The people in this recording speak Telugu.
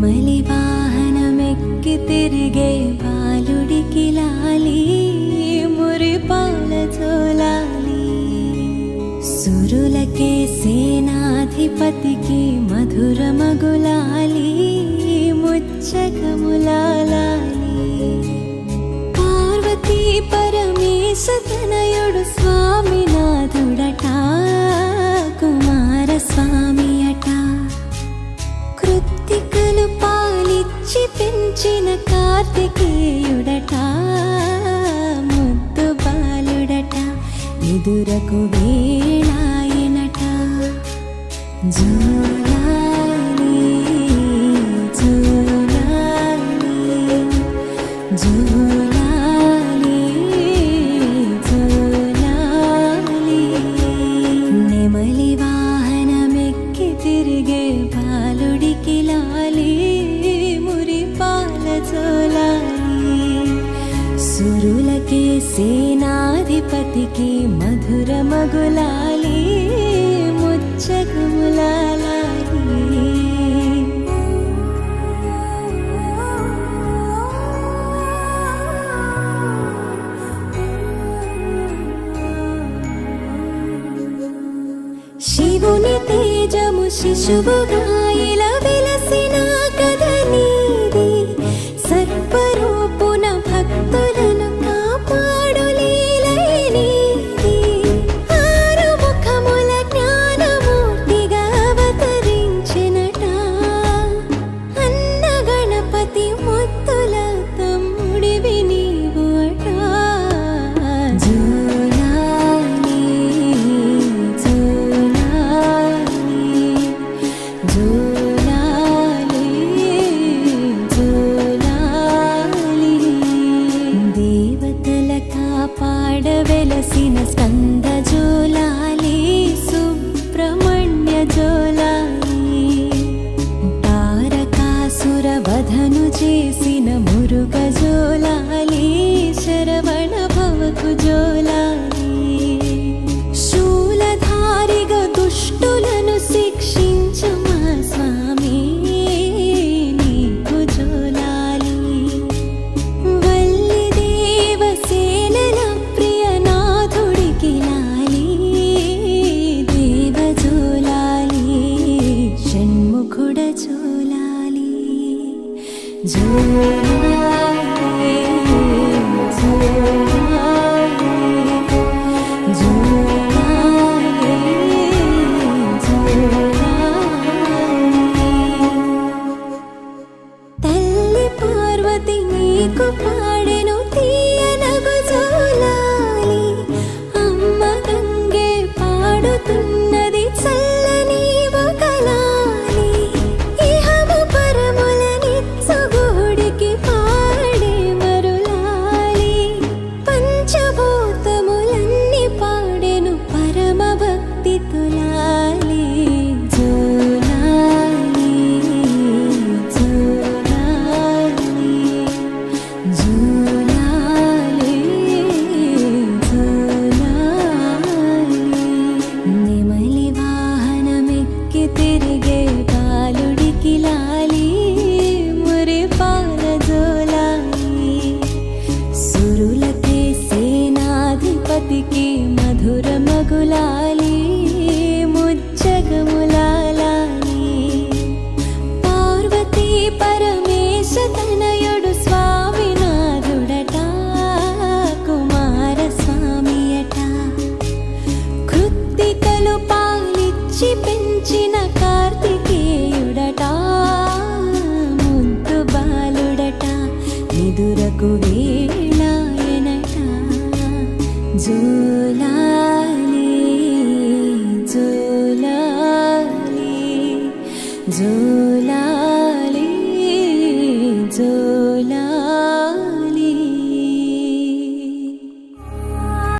నెమలి వాహనమెక్కి తిరిగే బాలుడికి లాలి మురిపాల జోలాలి సురులకే సేనాధిపతికి మధుర మగులాలి ముచ్చకములాలి పార్వతీ పరమేశ తనయుడు స్వామినాథుడట కుమార స్వామి అట కృత్తికలు పాలిచ్చి పెంచిన కార్తికేయుడట ముద్దు బాలుడట ఎదురకు వేళాయనట జోలాలి జోలాలి జోలాలి జోలాలి నెమలి వాహనమెక్కి తిరిగే బాలుడికి లాలి మురిపాల జోలాలి సురులకే సేనాధిపతికి మధుర మగులాలి ముచ్చకములాలి శివుని తేజము శిశువుగా ఇలా వెలసిన కథ నీది సర్వరూపున భక్తులను కాపాడు లీలయ నీది ఆరు ముఖముల జ్ఞానమూర్తిగా అవతరించినట అన్న గణపతి ముద్దుల తమ్ముడివి నీవు అట జోలాలి జోలాలి జోలాలి దేవతల కాపాడవెలసిన స్కంద జోలాలి సుబ్రహ్మణ్య జోలాలి తారకాసుర వధను చేసిన మురుగ జోలాలి శరవణ భవకు జోలాలి శూలధారిగా దుష్టులను శిక్షించు మా స్వామి నీకు జోలాలి వల్లి దేవసేనల ప్రియనాథుడికి లాలి దేవ జోలాలి షణ్ముఖుడ జోలాలి జోలాలి జోలాలి జోలాలి తల్లి పార్వతి నీకు పాడెను తీయనగు జోలాలి అమ్మ గంగే పాడుతున్నది చల్లని ఒకలాలి ఇహము పరముల నిత్సగుడికి పాడే మరులాలి పంచభూతములన్నీ పాడెను పరమ భక్తి తులాలి జోలాలి జోలాలి జోలాలి జోలాలి నెమలి వాహనమెక్కి తిరిగే బాలుడికి లాలి మురిపాల జోలాలి సురులకే సేనాధిపతికి మధుర మగులాలి ముచ్చగములాలి పార్వతీ పరమేశ తనయుడు స్వామినాథుడట కుమార స్వామి అట కృత్తికలు పాలిచ్చి పెంచిన కార్తికేయుడట ముద్దు బాలుడట ఎదురకు వేళాయనట జోలాలి జోలాలి జోలాలి